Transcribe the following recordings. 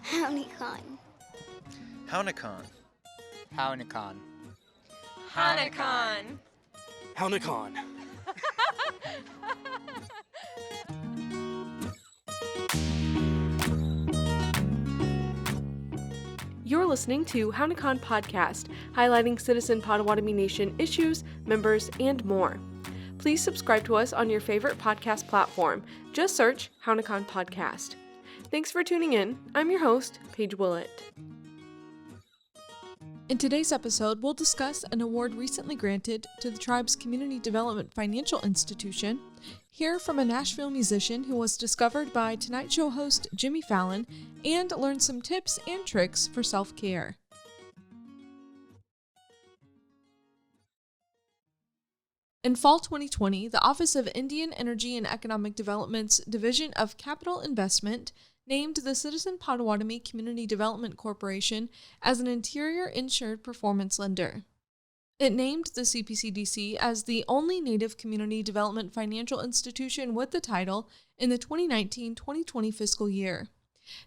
Hownikan. Hownikan. Hownikan. Hownikan. Hownikan. You're listening to Hownikan Podcast, highlighting Citizen Potawatomi Nation issues, members, and more. Please subscribe to us on your favorite podcast platform. Just search Hownikan Podcast. Thanks for tuning in. I'm your host, Paige Willett. In today's episode, we'll discuss an award recently granted to the tribe's Community Development Financial Institution, hear from a Nashville musician who was discovered by Tonight Show host Jimmy Fallon, and learn some tips and tricks for self-care. In fall 2020, the Office of Indian Energy and Economic Development's Division of Capital Investment named the Citizen Potawatomi Community Development Corporation as an interior insured performance lender. It named the CPCDC as the only Native Community Development financial institution with the title in the 2019-2020 fiscal year.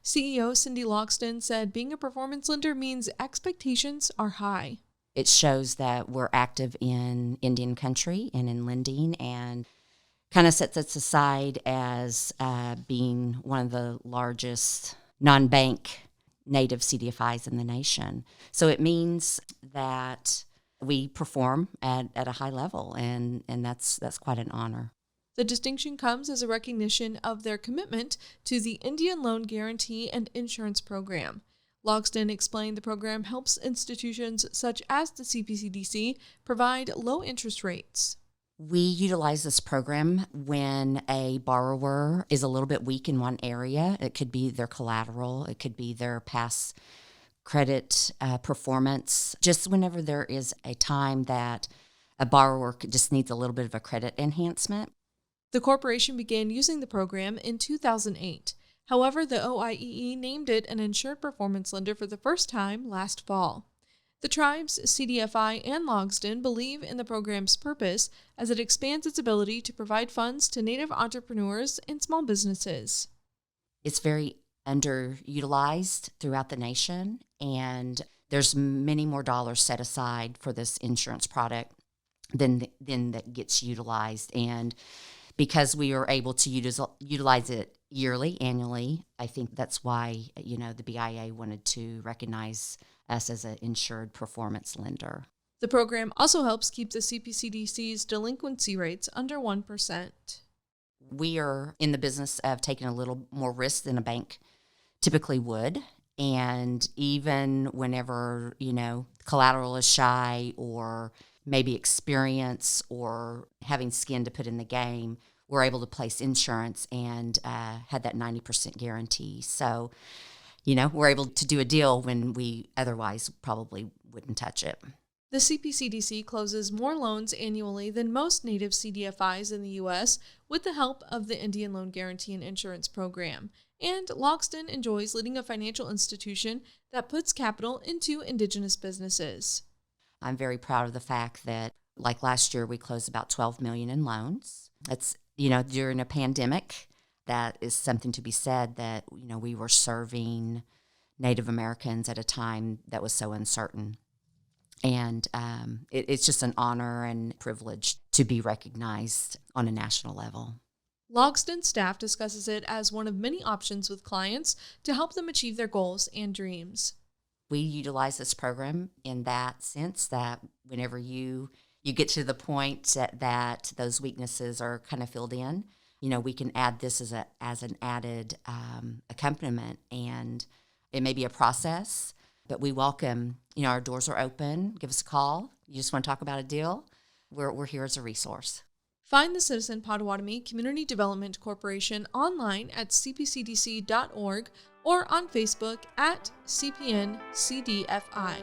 CEO Cindy Loxton said being a performance lender means expectations are high. It shows that we're active in Indian country and in lending, and kind of sets us aside as being one of the largest non-bank native CDFIs in the nation. So it means that we perform at a high level, and that's quite an honor. The distinction comes as a recognition of their commitment to the Indian Loan Guarantee and Insurance Program. Logston explained the program helps institutions such as the CPCDC provide low interest rates. We utilize this program when a borrower is a little bit weak in one area. It could be their collateral, it could be their past credit performance. Just whenever there is a time that a borrower just needs a little bit of a credit enhancement. The corporation began using the program in 2008. However, the OIEE named it an insured performance lender for the first time last fall. The tribe's CDFI and Logston believe in the program's purpose as it expands its ability to provide funds to Native entrepreneurs and small businesses. It's very underutilized throughout the nation, and there's many more dollars set aside for this insurance product than that gets utilized. And because we are able to utilize it annually, I think that's why, the BIA wanted to recognize us as an insured performance lender. The program also helps keep the CPCDC's delinquency rates under 1%. We are in the business of taking a little more risk than a bank typically would. And even whenever, collateral is shy or maybe experience or having skin to put in the game, we're able to place insurance and had that 90% guarantee. So, we're able to do a deal when we otherwise probably wouldn't touch it. The CPCDC closes more loans annually than most Native CDFIs in the U.S. with the help of the Indian Loan Guarantee and Insurance Program. And Logston enjoys leading a financial institution that puts capital into Indigenous businesses. I'm very proud of the fact that, like last year, we closed about $12 million in loans. That's, during a pandemic, that is something to be said that, we were serving Native Americans at a time that was so uncertain. And it's just an honor and privilege to be recognized on a national level. Logston staff discusses it as one of many options with clients to help them achieve their goals and dreams. We utilize this program in that sense that whenever you get to the point that those weaknesses are kind of filled in, we can add this as an added accompaniment, and it may be a process, but we welcome, our doors are open. Give us a call. You just want to talk about a deal? We're here as a resource. Find the Citizen Potawatomi Community Development Corporation online at cpcdc.org or on Facebook at CPNCDFI.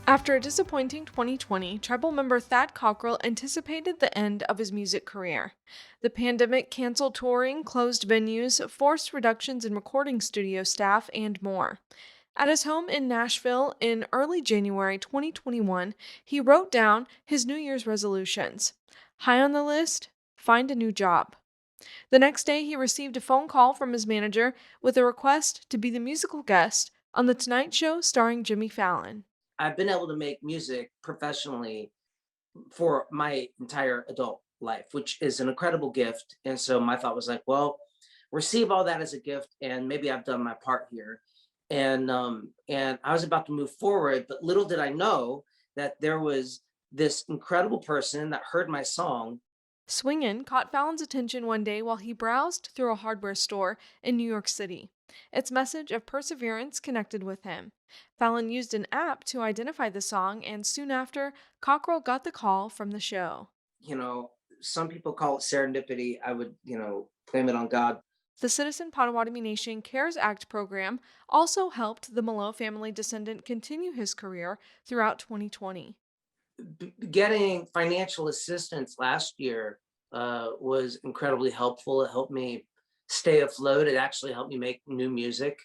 After a disappointing 2020, tribal member Thad Cockrell anticipated the end of his music career. The pandemic canceled touring, closed venues, forced reductions in recording studio staff, and more. At his home in Nashville in early January 2021, he wrote down his New Year's resolutions. High on the list, find a new job. The next day, he received a phone call from his manager with a request to be the musical guest on The Tonight Show starring Jimmy Fallon. I've been able to make music professionally for my entire adult life, which is an incredible gift. And so my thought was like, well, receive all that as a gift, and maybe I've done my part here. And I was about to move forward, but little did I know that there was this incredible person that heard my song. Swingin' caught Fallon's attention one day while he browsed through a hardware store in New York City. Its message of perseverance connected with him. Fallon used an app to identify the song, and soon after, Cockrell got the call from the show. Some people call it serendipity. I would, blame it on God. The Citizen Potawatomi Nation CARES Act program also helped the Malo family descendant continue his career throughout 2020. Getting financial assistance last year was incredibly helpful. It helped me stay afloat. It actually helped me make new music,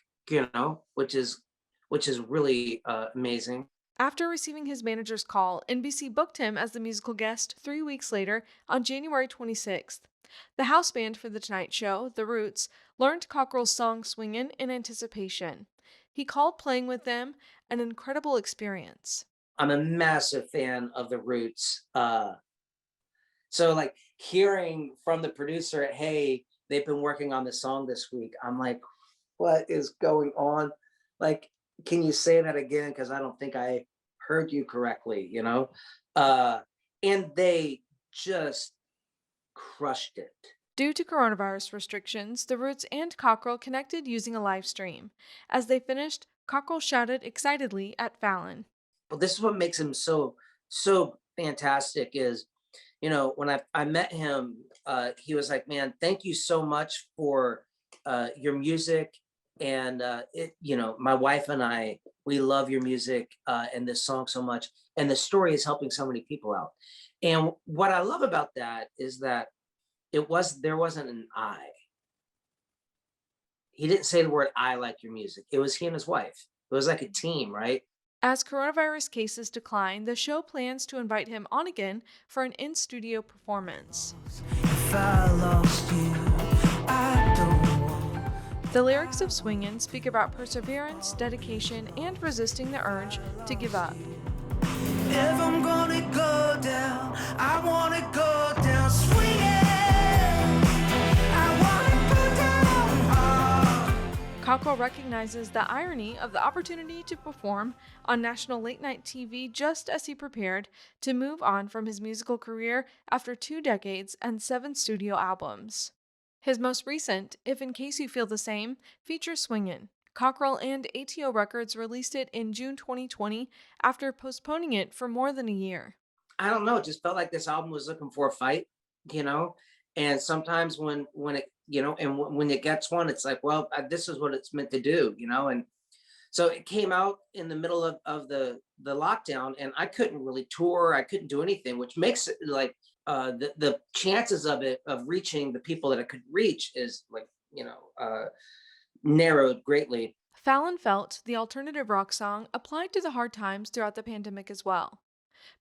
which is really amazing. After receiving his manager's call, NBC booked him as the musical guest 3 weeks later on January 26th. The house band for The Tonight Show, The Roots, learned Cockrell's song Swingin' in anticipation. He called playing with them an incredible experience. I'm a massive fan of The Roots. So like hearing from the producer, hey, they've been working on this song this week. I'm like, what is going on? Like, can you say that again? Because I don't think I heard you correctly, and they just crushed it. Due to coronavirus restrictions, The Roots and Cockrell connected using a live stream. As they finished, Cockrell shouted excitedly at Fallon. But this is what makes him so fantastic is, when I met him, he was like, man, thank you so much for your music. And my wife and I, we love your music and this song so much. And the story is helping so many people out. And what I love about that is that there wasn't an I. He didn't say the word I like your music. It was he and his wife. It was like a team, right? As coronavirus cases decline, the show plans to invite him on again for an in-studio performance. If I lost you, I don't. The lyrics of Swingin' speak about perseverance, dedication, and resisting the urge to give up. If I'm gonna go down, I wanna go down swinging. Cockrell recognizes the irony of the opportunity to perform on national late-night TV just as he prepared to move on from his musical career after 2 decades and 7 studio albums. His most recent, If In Case You Feel the Same, features Swingin'. Cockrell and ATO Records released it in June 2020 after postponing it for more than a year. I don't know, it just felt like this album was looking for a fight, and sometimes when it when it gets one, it's like, well, this is what it's meant to do, and so it came out in the middle of the lockdown, and I couldn't really tour. I couldn't do anything, which makes it like the chances of reaching the people that it could reach is like, narrowed greatly. Fallon felt the alternative rock song applied to the hard times throughout the pandemic as well.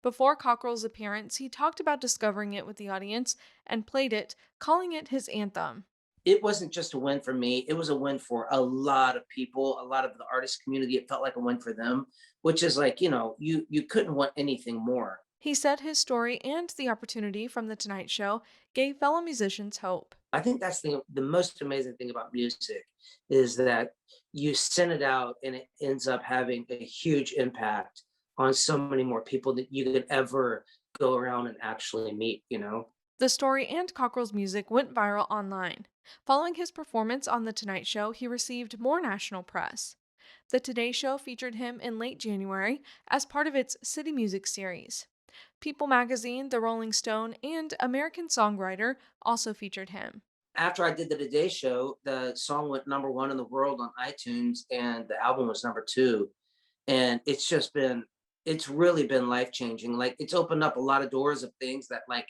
Before Cockrell's appearance, he talked about discovering it with the audience and played it, calling it his anthem. It wasn't just a win for me. It was a win for a lot of people, a lot of the artist community. It felt like a win for them, which is like, you couldn't want anything more. He said his story and the opportunity from The Tonight Show gave fellow musicians hope. I think that's the most amazing thing about music is that you send it out and it ends up having a huge impact on so many more people that you could ever go around and actually meet, The story and Cockrell's music went viral online. Following his performance on The Tonight Show, he received more national press. The Today Show featured him in late January as part of its City Music series. People magazine, The Rolling Stone, and American Songwriter also featured him. After I did the Today Show, the song went #1 in the world on iTunes, and the album was #2. And it's really been life-changing. Like, it's opened up a lot of doors of things that like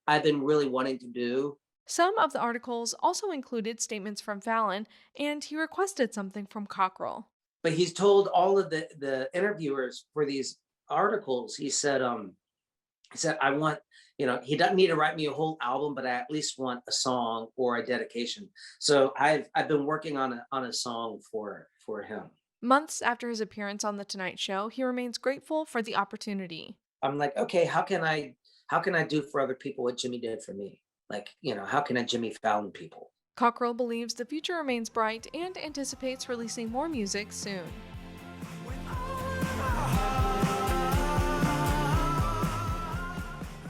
I've been really wanting to do. Some of the articles also included statements from Fallon, and he requested something from Cockrell. but he's told all of the interviewers for these articles, he said, I want, he doesn't need to write me a whole album, but I at least want a song or a dedication. So I've been working on a song for him. Months after his appearance on The Tonight Show, he remains grateful for the opportunity. I'm like, okay, how can I do for other people what Jimmy did for me? Like, how can I Jimmy Fallon people? Cockrell believes the future remains bright and anticipates releasing more music soon.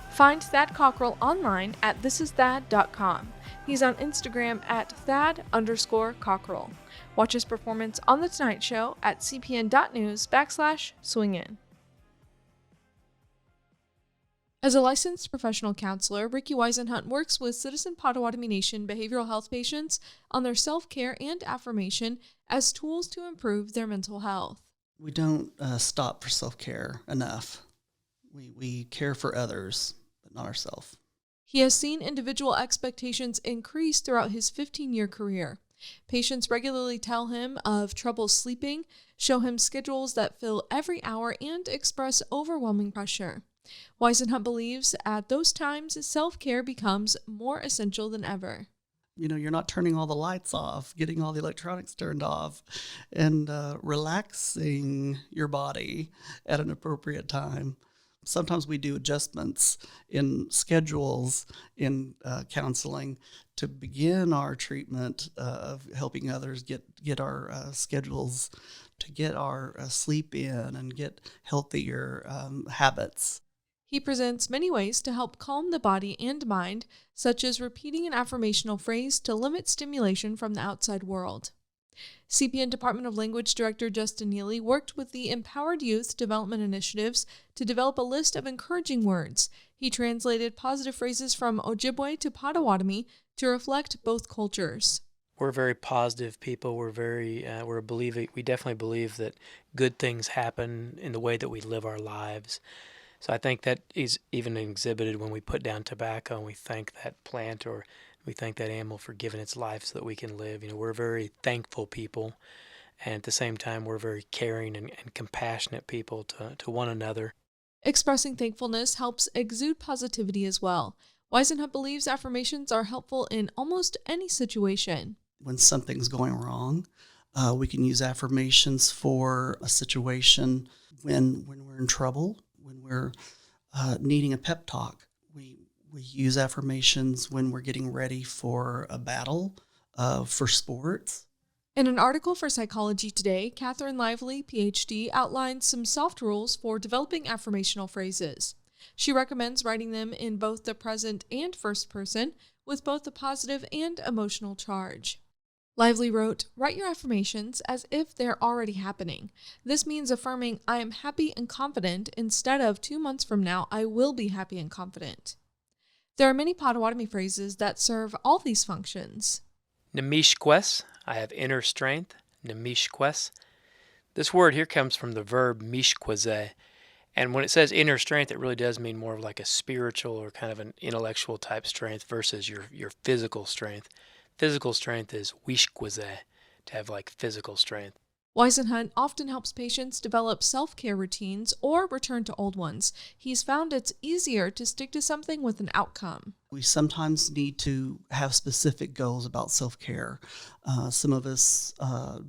Find Thad Cockrell online at thisisthad.com. He's on Instagram at Thad_Cockrell. Watch his performance on The Tonight Show at cpn.news/swingin. As a licensed professional counselor, Ricky Weisenhunt works with Citizen Potawatomi Nation behavioral health patients on their self-care and affirmation as tools to improve their mental health. We don't stop for self-care enough. We care for others, but not ourselves. He has seen individual expectations increase throughout his 15-year career. Patients regularly tell him of trouble sleeping, show him schedules that fill every hour, and express overwhelming pressure. Weisenhunt believes at those times, self-care becomes more essential than ever. You're not turning all the lights off, getting all the electronics turned off, and relaxing your body at an appropriate time. Sometimes we do adjustments in schedules in counseling to begin our treatment of helping others get our schedules, to get our sleep in and get healthier habits. He presents many ways to help calm the body and mind, such as repeating an affirmational phrase to limit stimulation from the outside world. CPN Department of Language Director Justin Neely worked with the Empowered Youth Development Initiatives to develop a list of encouraging words. He translated positive phrases from Ojibwe to Potawatomi to reflect both cultures. We're very positive people. We definitely believe that good things happen in the way that we live our lives. So I think that is even exhibited when we put down tobacco and we thank that plant or we thank that animal for giving its life so that we can live. We're very thankful people, and at the same time, we're very caring and compassionate people to one another. Expressing thankfulness helps exude positivity as well. Weisenhunt believes affirmations are helpful in almost any situation. When something's going wrong, we can use affirmations for a situation when we're in trouble, when we're needing a pep talk. We use affirmations when we're getting ready for a battle, for sports. In an article for Psychology Today, Catherine Lively, PhD, outlines some soft rules for developing affirmational phrases. She recommends writing them in both the present and first person, with both a positive and emotional charge. Lively wrote, "Write your affirmations as if they're already happening. This means affirming, 'I am happy and confident,' instead of 2 months from now, 'I will be happy and confident.'" There are many Potawatomi phrases that serve all these functions. Namishkwes, I have inner strength. Namishkwes. This word here comes from the verb mishkweze. And when it says inner strength, it really does mean more of like a spiritual or kind of an intellectual type strength versus your physical strength. Physical strength is wishkweze, to have like physical strength. Weisenhunt often helps patients develop self-care routines or return to old ones. He's found it's easier to stick to something with an outcome. We sometimes need to have specific goals about self-care. Some of us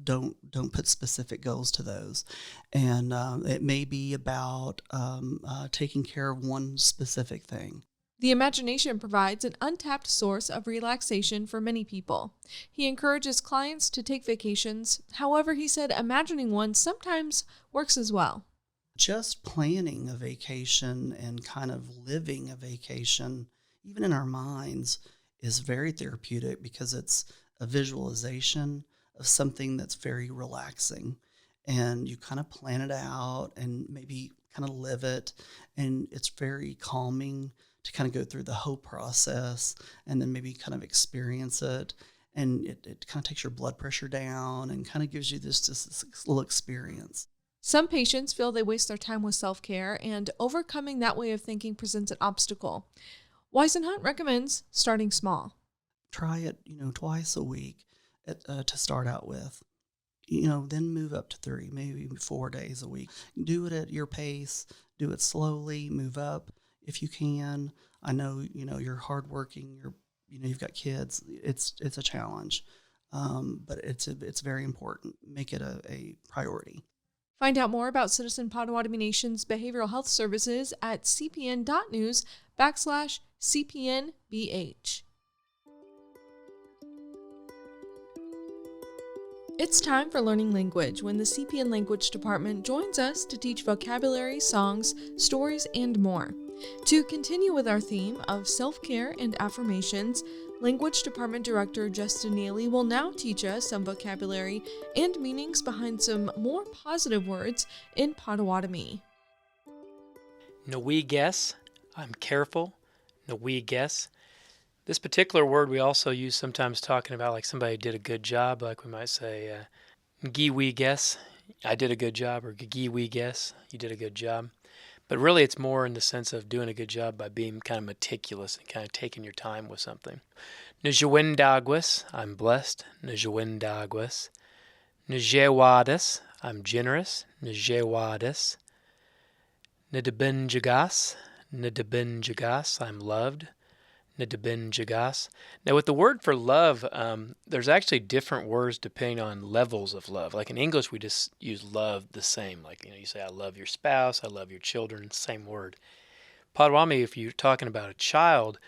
don't put specific goals to those. And it may be about taking care of one specific thing. The imagination provides an untapped source of relaxation for many people. He encourages clients to take vacations. However, he said imagining one sometimes works as well. Just planning a vacation and kind of living a vacation, even in our minds, is very therapeutic because it's a visualization of something that's very relaxing. And you kind of plan it out and maybe kind of live it. And it's very calming to kind of go through the whole process and then maybe kind of experience it. And it kind of takes your blood pressure down and kind of gives you this little experience. Some patients feel they waste their time with self-care, and overcoming that way of thinking presents an obstacle. Weisenhunt recommends starting small. Try it, twice a week to start out with. then move up to 3, maybe 4 days a week. Do it at your pace, do it slowly, move up if you can. I know, you're hardworking, you've got kids. It's a challenge, but it's very important. Make it a priority. Find out more about Citizen Potawatomi Nation's behavioral health services at cpn.news/CPNBH. It's time for Learning Language when the CPN Language Department joins us to teach vocabulary, songs, stories, and more. To continue with our theme of self-care and affirmations, Language Department Director Justin Neely will now teach us some vocabulary and meanings behind some more positive words in Potawatomi. No we guess, I'm careful. No we guess. This particular word we also use sometimes talking about like somebody did a good job, like we might say, gee we guess, I did a good job, or gee we guess, you did a good job. But really it's more in the sense of doing a good job by being kind of meticulous and kind of taking your time with something. Njawindagwis, I'm blessed. Njawindagwis. Njewadis, I'm generous. Njewadis. Ndabinjagas, Ndabinjagas, I'm loved. Ndabinjagas. Now with the word for love, there's actually different words depending on levels of love. Like in English, we just use love the same. Like, you say, I love your spouse, I love your children, same word. Potawatomi, if you're talking about a child,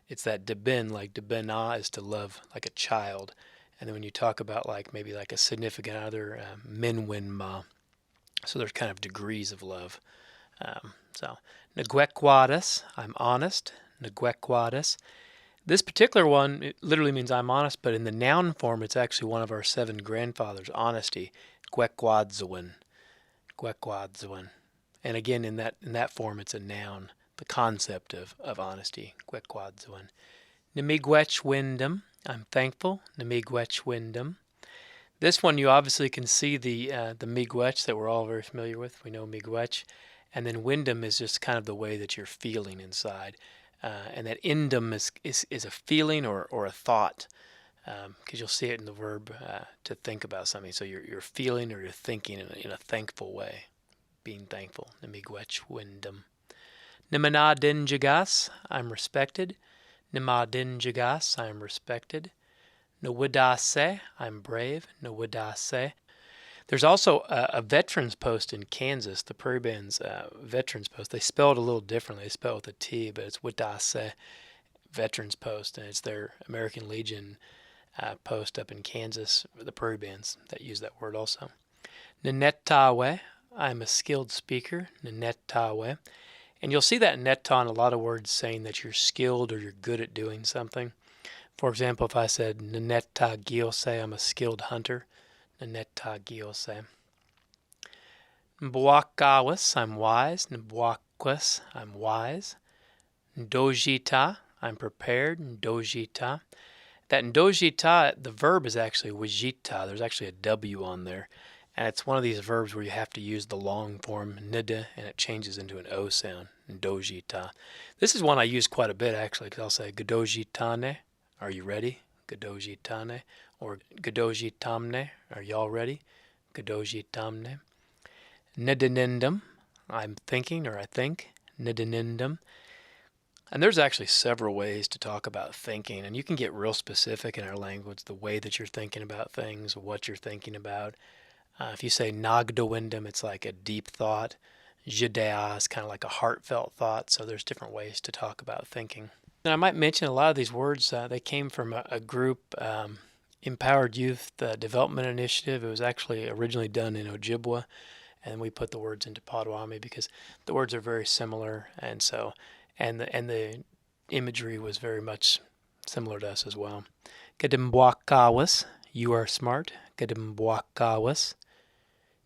it's that dabin, like dabina is to love like a child. And then when you talk about like maybe like a significant other, minwinma. So there's kind of degrees of love. So, Ngwekwadas, I'm honest. Ngwekwadas. This particular one, it literally means I'm honest, but in the noun form, it's actually one of our 7 grandfathers, honesty. Gwekwadzuin. Gwekwadzuin. And again, in that form, it's a noun, the concept of honesty. Gwekwadzuin. Namigwech windom, I'm thankful. Namigwech windom. This one, you obviously can see the miigwech that we're all very familiar with. We know miigwech. And then windom is just kind of the way that you're feeling inside. And that indom is a feeling or a thought, because you'll see it in the verb to think about something. So you're feeling or you're thinking in a thankful way, being thankful. Namigwech windom. Nimanadinjagas, I'm respected. Nimadinjagas, I'm respected. Nawidase, I'm brave. Nawidase. There's also a veterans post in Kansas, the Prairie Band's veterans post. They spell it a little differently. They spell it with a T, but it's Widase Veterans Post, and it's their American Legion post up in Kansas, the Prairie Bands that use that word also. Nanetawe, I'm a skilled speaker. Nanetawe. And you'll see that neta in a lot of words saying that you're skilled or you're good at doing something. For example, if I said Naneta Giose, I'm a skilled hunter. Naneta Giose. Mbwakawis, I'm wise. Mbwakwis, I'm wise. Ndojita, I'm prepared. Ndojita. That ndojita, the verb is actually wajita. There's actually a W on there. And it's one of these verbs where you have to use the long form nida, and it changes into an O sound. Ndojita. This is one I use quite a bit, actually, because I'll say Gadojitane. Are you ready? Gadojitane. Or Gadojitamne. Are y'all ready? Gadojitamne. Nidanindam. I'm thinking, or I think. Nidanindam. And there's actually several ways to talk about thinking, and you can get real specific in our language, the way that you're thinking about things, what you're thinking about. If you say Nagdawindam, it's like a deep thought. Jidea is kind of like a heartfelt thought, so there's different ways to talk about thinking. And I might mention a lot of these words, they came from a group, Empowered Youth Development Initiative. It was actually originally done in Ojibwa, and we put the words into Potawatomi because the words are very similar, and so and the imagery was very much similar to us as well. Gadimbwakawas, you are smart. Gadimbwakawas.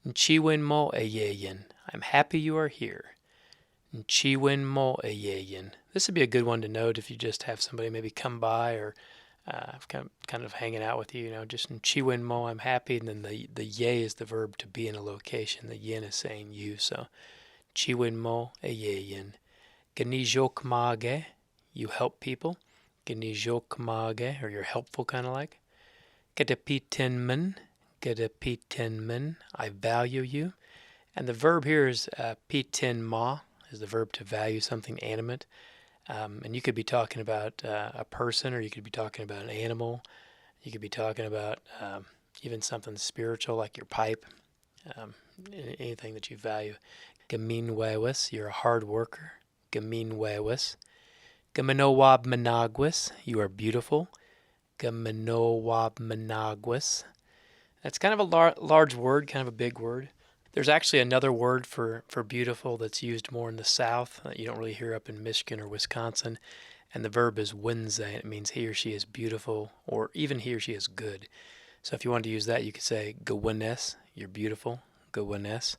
Nchiwin mo eyeyin, I'm happy you are here. Nchiwin mo eyeyin. This would be a good one to note if you just have somebody maybe come by or kind of hanging out with you, just in Chiwin Mo, I'm happy, and then the ye is the verb to be in a location. The yin is saying you, so Chiwin Mo e yeyin. Ganijok mage, you help people. Ganijok mage, or you're helpful, kind of like. Gadapitinman, Gedepitinmen, I value you. And the verb here is pitinma, is the verb to value something animate. And you could be talking about a person, or you could be talking about an animal. You could be talking about even something spiritual like your pipe, anything that you value. Gaminwewis, you're a hard worker. Gaminwewis. Gaminowab managwis, you are beautiful. Gaminowab managwis. That's kind of a large word, kind of a big word. There's actually another word for beautiful that's used more in the South that you don't really hear up in Michigan or Wisconsin. And the verb is winze. It means he or she is beautiful, or even he or she is good. So if you wanted to use that, you could say gawines, you're beautiful. Gawines.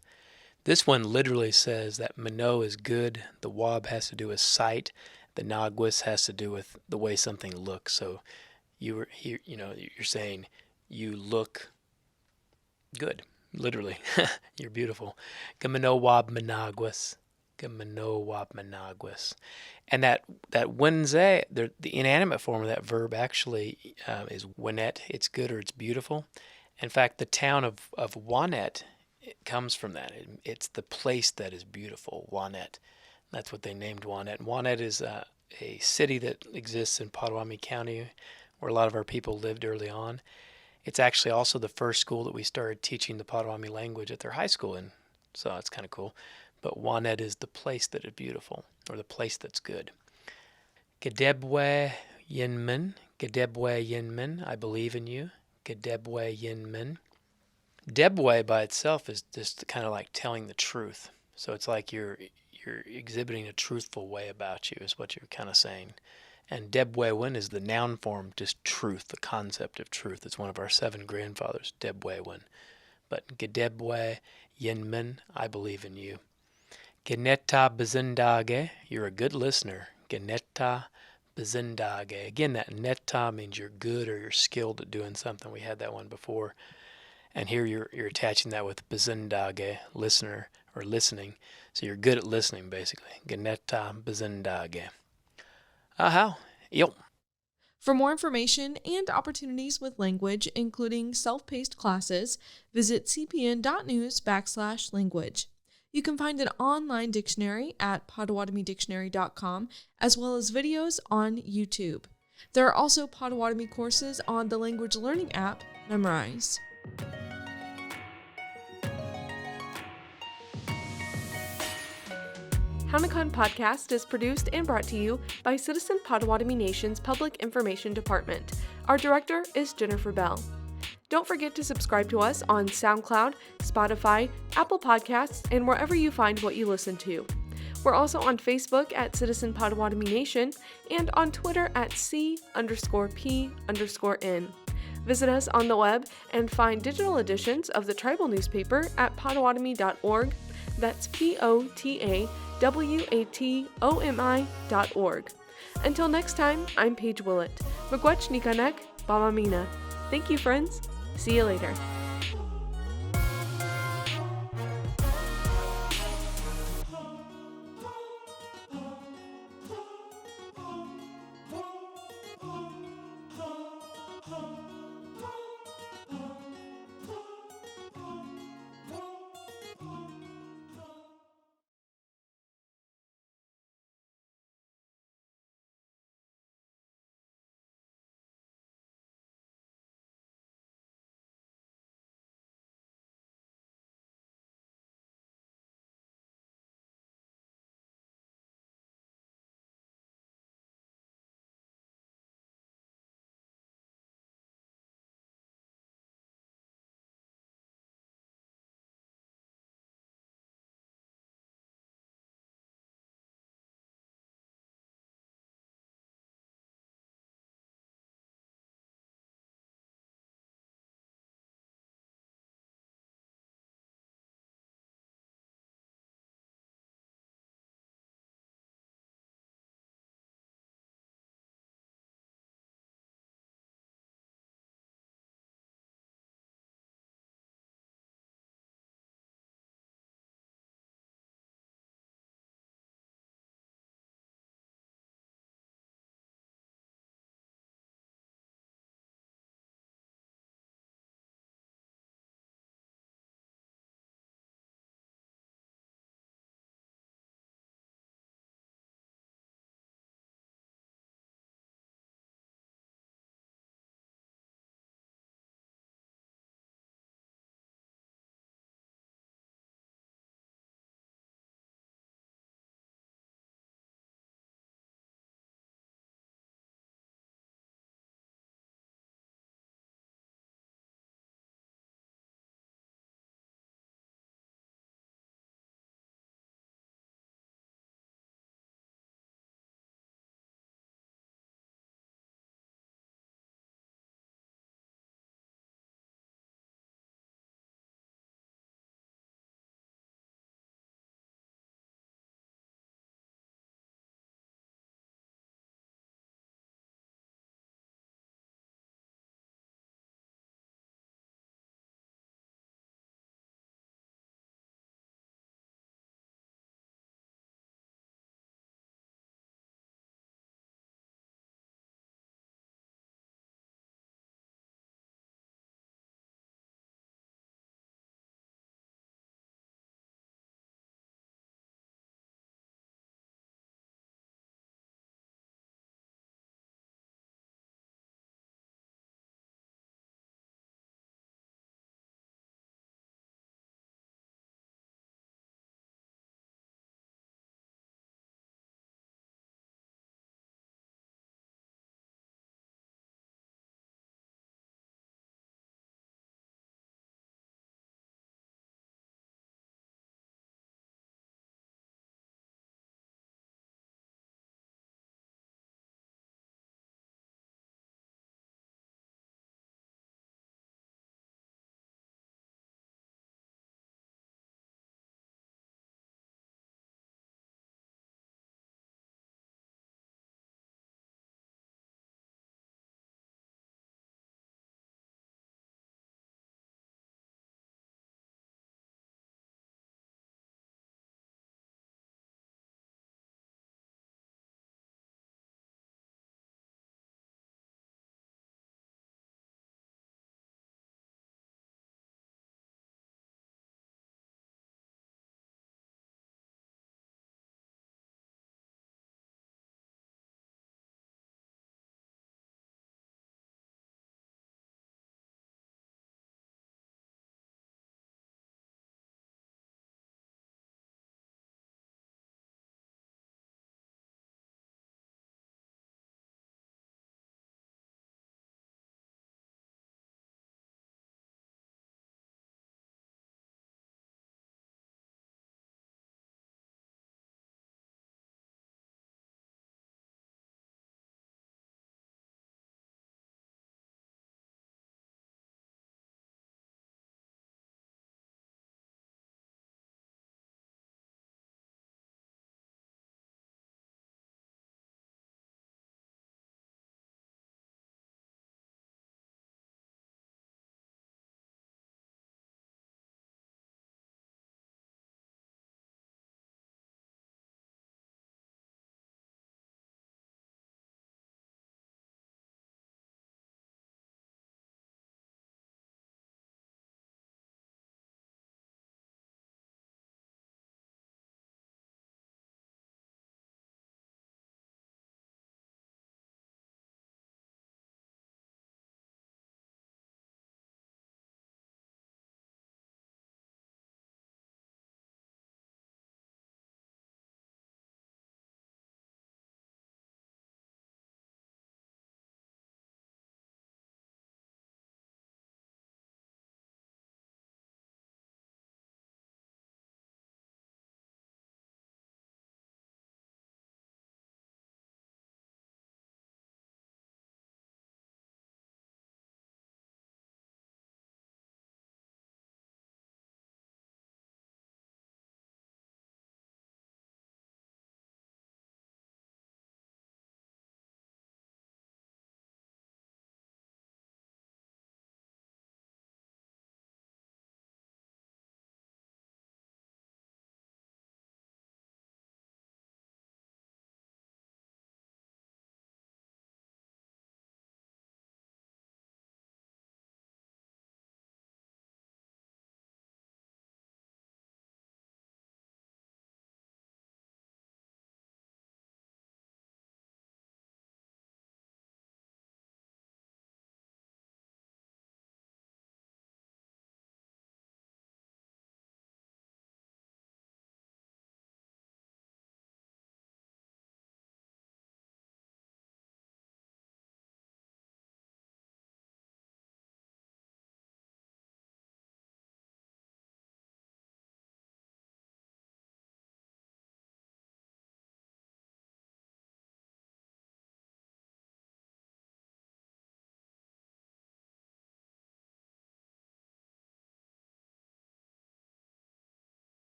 This one literally says that mano is good. The wab has to do with sight. The nagwis has to do with the way something looks. So you're saying you look good. Literally, you're beautiful. Gamanowab managwis. Gamanowab managwis. And that wenze, the inanimate form of that verb actually is winet. It's good or it's beautiful. In fact, the town of Wanet, it comes from that. It's the place that is beautiful, Wanet. That's what they named Wanet. Wanet is a city that exists in Potawatomi County where a lot of our people lived early on. It's actually also the first school that we started teaching the Potawatomi language at their high school in. So that's kind of cool. But Wanet is the place that is beautiful, or the place that's good. Gedebwe Yinmen. Gedebwe Yinmen, I believe in you. Gedebwe Yinmen. Debwe by itself is just kind of like telling the truth. So it's like you're exhibiting a truthful way about you is what you're kind of saying. And Debwewin is the noun form, just truth, the concept of truth. It's one of our 7 grandfathers, Debwewin. But Gedebwe Yinmen, I believe in you. Geneta bezindage, you're a good listener. Geneta bezindage. Again, that neta means you're good or you're skilled at doing something. We had that one before. And here you're attaching that with bezindage, listener or listening. So you're good at listening, basically. Geneta bezindage. How? Yep. For more information and opportunities with language, including self-paced classes, visit cpn.news/language. You can find an online dictionary at potawatomi.dictionary.com, as well as videos on YouTube. There are also Potawatomi courses on the language learning app, Memrise. Hownikan Podcast is produced and brought to you by Citizen Potawatomi Nation's Public Information Department. Our director is Jennifer Bell. Don't forget to subscribe to us on SoundCloud, Spotify, Apple Podcasts, and wherever you find what you listen to. We're also on Facebook at Citizen Potawatomi Nation and on Twitter at C_P_N. Visit us on the web and find digital editions of the tribal newspaper at potawatomi.org. That's POTAWATOMI.org. Until next time, I'm Paige Willett. Miigwech Nikanek, Bamamina. Thank you, friends. See you later.